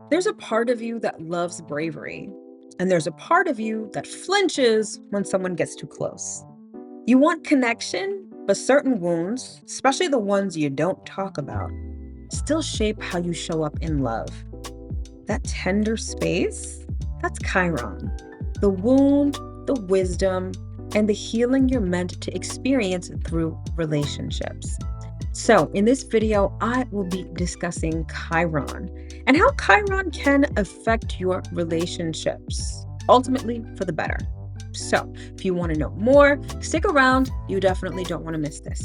There's a part of you that loves bravery, and there's a part of you that flinches when someone gets too close. You want connection, but certain wounds, especially the ones you don't talk about, still shape how you show up in love. That tender space, that's Chiron. The wound, the wisdom, and the healing you're meant to experience through relationships. So, in this video, I will be discussing Chiron and how Chiron can affect your relationships, ultimately for the better. So, if you want to know more, stick around. You definitely don't want to miss this.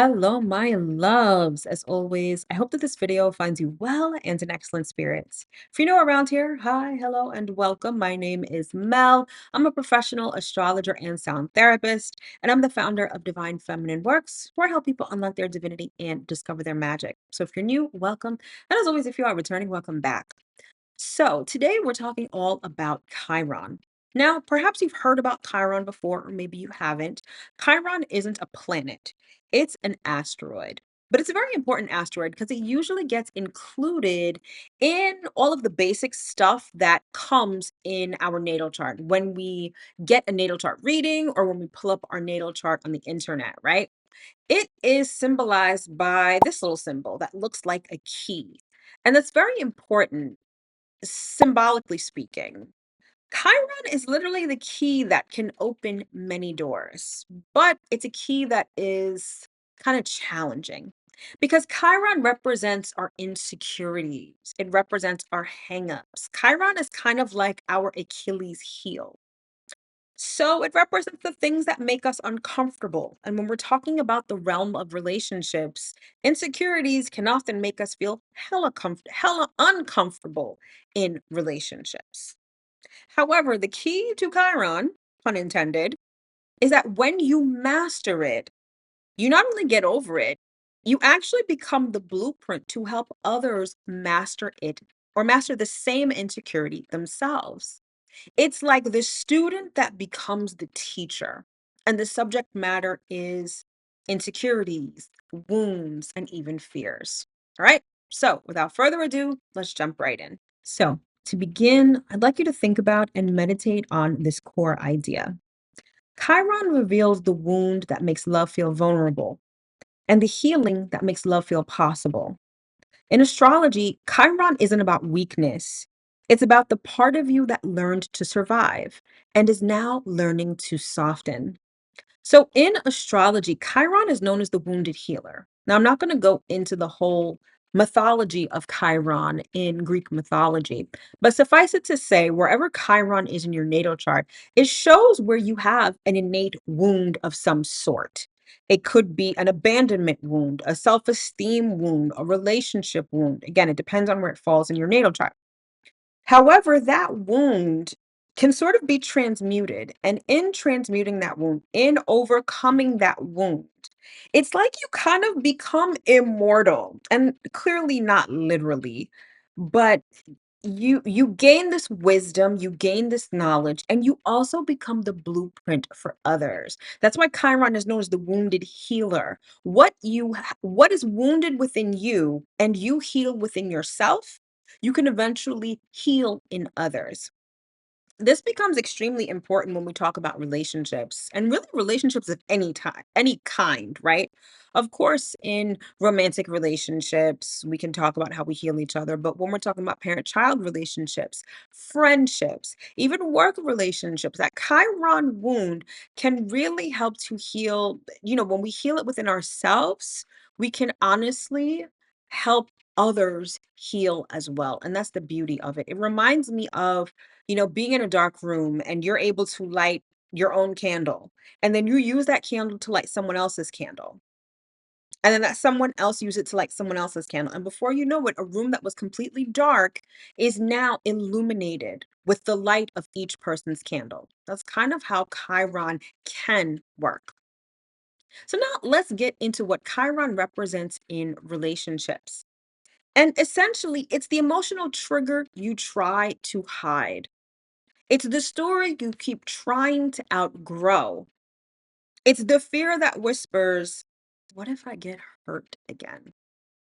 Hello, my loves. As always, I hope that this video finds you well and in excellent spirits. If you're new around here, hi, hello, and welcome. My name is Mel. I'm a professional astrologer and sound therapist, and I'm the founder of Divine Feminine Works, where I help people unlock their divinity and discover their magic. So if you're new, welcome. And as always, if you are returning, welcome back. So, today we're talking all about Chiron. Now, perhaps you've heard about Chiron before, or maybe you haven't. Chiron isn't a planet, it's an asteroid. But it's a very important asteroid because it usually gets included in all of the basic stuff that comes in our natal chart when we get a natal chart reading or when we pull up our natal chart on the internet, right? It is symbolized by this little symbol that looks like a key. And that's very important symbolically speaking. Chiron is literally the key that can open many doors, but it's a key that is kind of challenging because Chiron represents our insecurities. It represents our hangups. Chiron is kind of like our Achilles heel. So it represents the things that make us uncomfortable. And when we're talking about the realm of relationships, insecurities can often make us feel hella uncomfortable in relationships. However, the key to Chiron, pun intended, is that when you master it, you not only get over it, you actually become the blueprint to help others master it or master the same insecurity themselves. It's like the student that becomes the teacher, and the subject matter is insecurities, wounds, and even fears. All right. So, without further ado, let's jump right in. So, to begin, I'd like you to think about and meditate on this core idea. Chiron reveals the wound that makes love feel vulnerable and the healing that makes love feel possible. In astrology, Chiron isn't about weakness. It's about the part of you that learned to survive and is now learning to soften. So in astrology, Chiron is known as the wounded healer. Now, I'm not going to go into the whole mythology of Chiron in Greek mythology, but suffice it to say, wherever Chiron is in your natal chart, it shows where you have an innate wound of some sort. It could be an abandonment wound, a self esteem wound, a relationship wound. Again, it depends on where it falls in your natal chart. However, that wound can sort of be transmuted. And in transmuting that wound, in overcoming that wound, it's like you kind of become immortal. And clearly not literally, but you gain this wisdom, you gain this knowledge, and you also become the blueprint for others. That's why Chiron is known as the wounded healer. What is wounded within you and you heal within yourself, you can eventually heal in others. This becomes extremely important when we talk about relationships and really relationships of any type, any kind, right? Of course, in romantic relationships, we can talk about how we heal each other, but when we're talking about parent child relationships, friendships, even work relationships, that Chiron wound can really help to heal. When we heal it within ourselves, we can honestly help others heal as well. And that's the beauty of it. It reminds me of being in a dark room and you're able to light your own candle. And then you use that candle to light someone else's candle. And then that someone else use it to light someone else's candle. And before you know it, a room that was completely dark is now illuminated with the light of each person's candle. That's kind of how Chiron can work. So now let's get into what Chiron represents in relationships. And essentially, it's the emotional trigger you try to hide. It's the story you keep trying to outgrow. It's the fear that whispers, what if I get hurt again?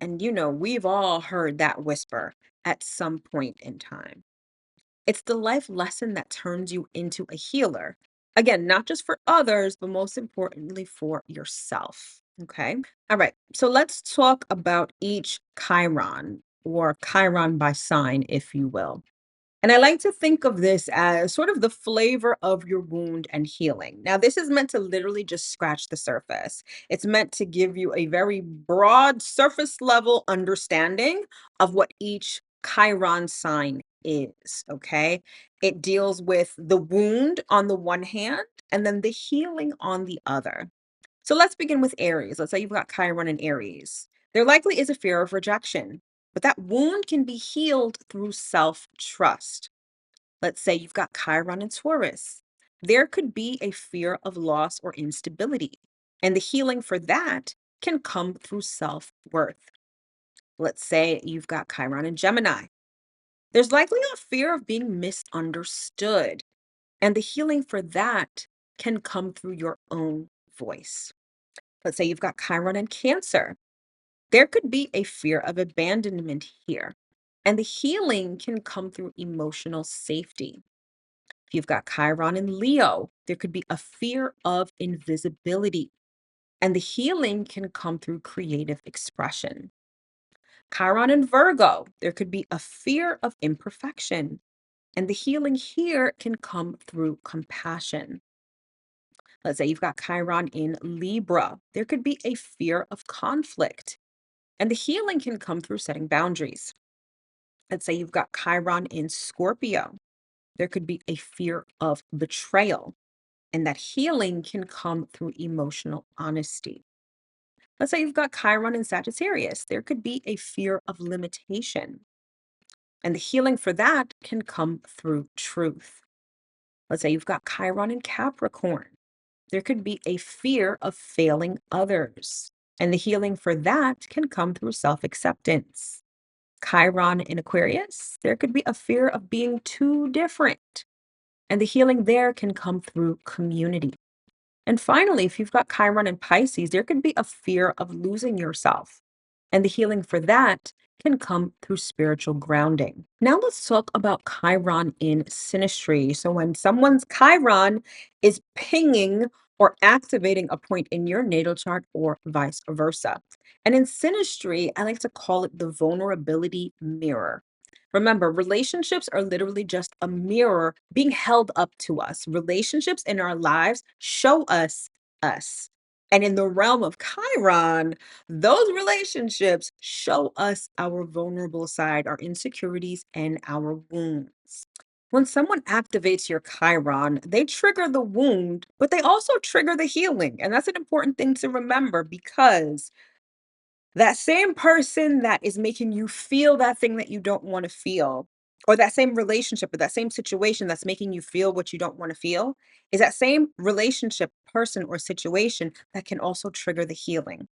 And we've all heard that whisper at some point in time. It's the life lesson that turns you into a healer. Again, not just for others, but most importantly for yourself. Okay. All right. So let's talk about each Chiron or Chiron by sign, if you will. And I like to think of this as sort of the flavor of your wound and healing. Now, this is meant to literally just scratch the surface. It's meant to give you a very broad surface level understanding of what each Chiron sign is. Okay. It deals with the wound on the one hand and then the healing on the other. So let's begin with Aries. Let's say you've got Chiron in Aries. There likely is a fear of rejection, but that wound can be healed through self trust. Let's say you've got Chiron in Taurus. There could be a fear of loss or instability, and the healing for that can come through self worth. Let's say you've got Chiron in Gemini. There's likely a fear of being misunderstood, and the healing for that can come through your own voice. Let's say you've got Chiron in Cancer. There could be a fear of abandonment here, and the healing can come through emotional safety. If you've got Chiron in Leo, there could be a fear of invisibility, and the healing can come through creative expression. Chiron in Virgo, there could be a fear of imperfection, and the healing here can come through compassion. Let's say you've got Chiron in Libra, there could be a fear of conflict, and the healing can come through setting boundaries. Let's say you've got Chiron in Scorpio, there could be a fear of betrayal, and that healing can come through emotional honesty. Let's say you've got Chiron in Sagittarius, there could be a fear of limitation, and the healing for that can come through truth. Let's say you've got Chiron in Capricorn, there could be a fear of failing others, and the healing for that can come through self acceptance. Chiron in Aquarius, there could be a fear of being too different, and the healing there can come through community. And finally, if you've got Chiron in Pisces, there could be a fear of losing yourself. And the healing for that can come through spiritual grounding. Now let's talk about Chiron in synastry. So when someone's Chiron is pinging or activating a point in your natal chart or vice versa. And in synastry, I like to call it the vulnerability mirror. Remember, relationships are literally just a mirror being held up to us. Relationships in our lives show us us. And in the realm of Chiron, those relationships show us our vulnerable side, our insecurities, and our wounds. When someone activates your Chiron, they trigger the wound, but they also trigger the healing. And that's an important thing to remember because that same person that is making you feel that thing that you don't want to feel, or that same relationship or that same situation that's making you feel what you don't want to feel, is that same relationship, person, or situation that can also trigger the healing.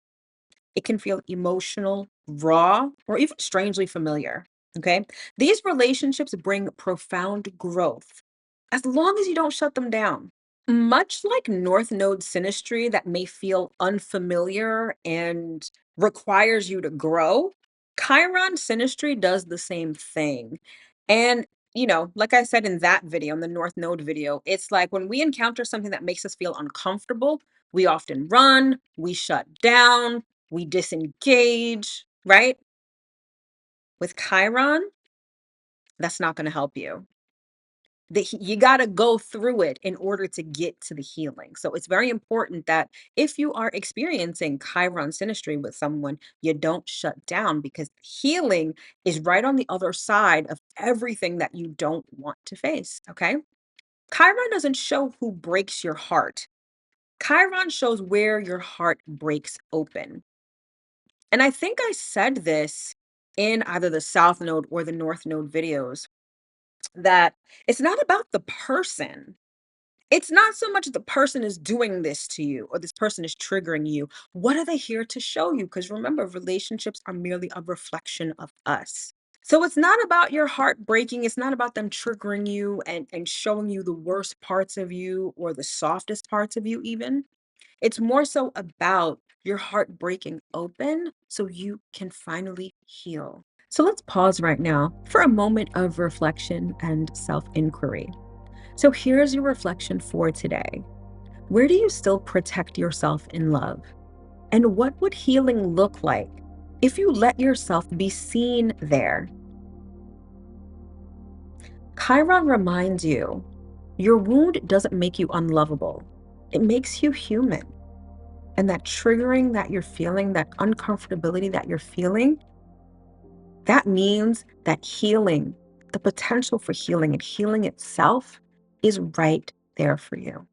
It can feel emotional, raw, or even strangely familiar. Okay. These relationships bring profound growth as long as you don't shut them down. Much like North Node synastry that may feel unfamiliar and requires you to grow, Chiron synastry does the same thing. And, like I said in that video, in the North Node video, it's like when we encounter something that makes us feel uncomfortable, we often run, we shut down, we disengage, right? With Chiron, that's not going to help you. You got to go through it in order to get to the healing. So it's very important that if you are experiencing Chiron synastry with someone, you don't shut down because healing is right on the other side of everything that you don't want to face. Okay. Chiron doesn't show who breaks your heart. Chiron shows where your heart breaks open. And I think I said this in either the South Node or the North Node videos that it's not about the person. It's not so much the person is doing this to you or this person is triggering you. What are they here to show you? Because remember, relationships are merely a reflection of us. So it's not about your heart breaking. It's not about them triggering you and showing you the worst parts of you or the softest parts of you, even. It's more so about your heart breaking open so you can finally heal. So let's pause right now for a moment of reflection and self inquiry. So here's your reflection for today. Where do you still protect yourself in love? And what would healing look like if you let yourself be seen there? Chiron reminds you your wound doesn't make you unlovable, it makes you human. And that triggering that you're feeling, that uncomfortability that you're feeling, that means that healing, the potential for healing and healing itself is right there for you.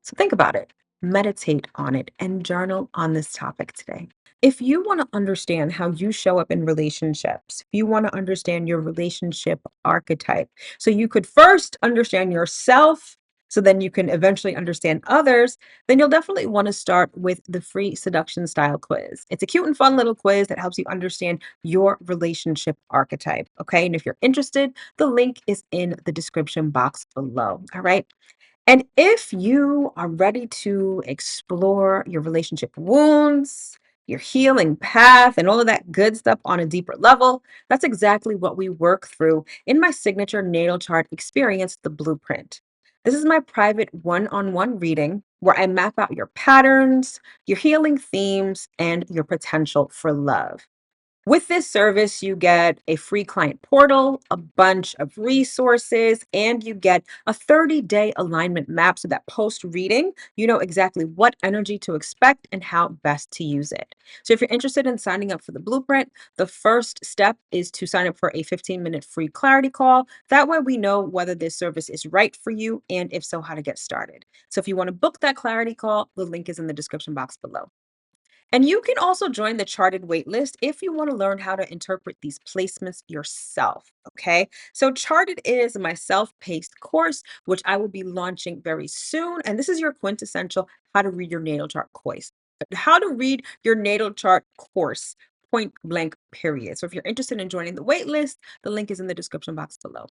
So think about it, meditate on it, and journal on this topic today. If you want to understand how you show up in relationships, if you want to understand your relationship archetype, so you could first understand yourself, so then you can eventually understand others, then you'll definitely want to start with the free seduction style quiz. It's a cute and fun little quiz that helps you understand your relationship archetype. Okay. And if you're interested, the link is in the description box below. All right. And if you are ready to explore your relationship wounds, your healing path, and all of that good stuff on a deeper level, that's exactly what we work through in my signature natal chart experience, the blueprint. This is my private one on one reading where I map out your patterns, your healing themes, and your potential for love. With this service, you get a free client portal, a bunch of resources, and you get a 30-day alignment map so that post reading, you know exactly what energy to expect and how best to use it. So, if you're interested in signing up for the blueprint, the first step is to sign up for a 15-minute free clarity call. That way, we know whether this service is right for you and if so, how to get started. So, if you want to book that clarity call, the link is in the description box below. And you can also join the charted waitlist if you want to learn how to interpret these placements yourself. Okay. So, Charted is my self paced course, which I will be launching very soon. And this is your quintessential how to read your natal chart course. How to read your natal chart course, point blank, period. So, if you're interested in joining the waitlist, the link is in the description box below.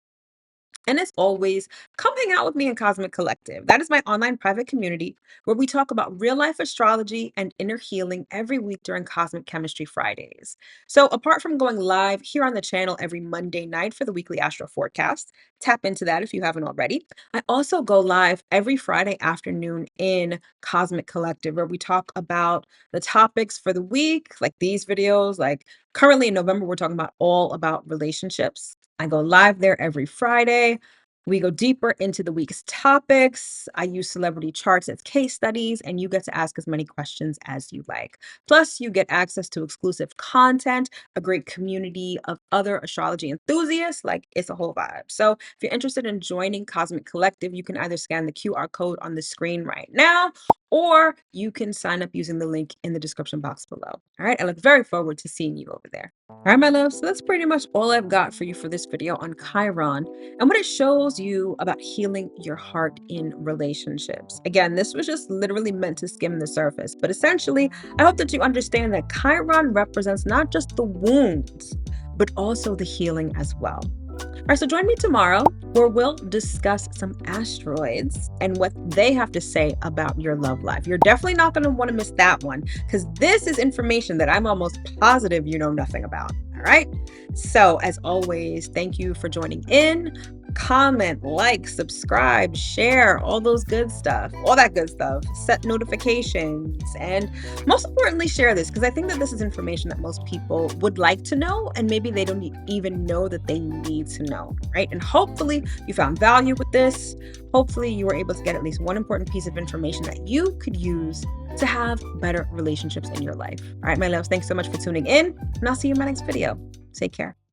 And as always, come hang out with me in Cosmic Collective. That is my online private community where we talk about real life astrology and inner healing every week during Cosmic Chemistry Fridays. So, apart from going live here on the channel every Monday night for the weekly astro forecast, tap into that if you haven't already. I also go live every Friday afternoon in Cosmic Collective where we talk about the topics for the week, like these videos. Like currently in November, we're talking about all about relationships. I go live there every Friday. We go deeper into the week's topics. I use celebrity charts as case studies, and you get to ask as many questions as you like. Plus, you get access to exclusive content, a great community of other astrology enthusiasts. Like, it's a whole vibe. So, if you're interested in joining Cosmic Collective, you can either scan the QR code on the screen right now, or you can sign up using the link in the description box below. All right. I look very forward to seeing you over there. All right, my love. So that's pretty much all I've got for you for this video on Chiron and what it shows you about healing your heart in relationships. Again, this was just literally meant to skim the surface, but essentially, I hope that you understand that Chiron represents not just the wounds, but also the healing as well. All right, so join me tomorrow where we'll discuss some asteroids and what they have to say about your love life. You're definitely not going to want to miss that one because this is information that I'm almost positive you know nothing about. All right. So, as always, thank you for joining in. Comment, like, subscribe, share, all those good stuff, all that good stuff. Set notifications, and most importantly, share this because I think that this is information that most people would like to know, and maybe they don't even know that they need to know, right? And hopefully, you found value with this. Hopefully, you were able to get at least one important piece of information that you could use to have better relationships in your life. All right, my loves, thanks so much for tuning in, and I'll see you in my next video. Take care.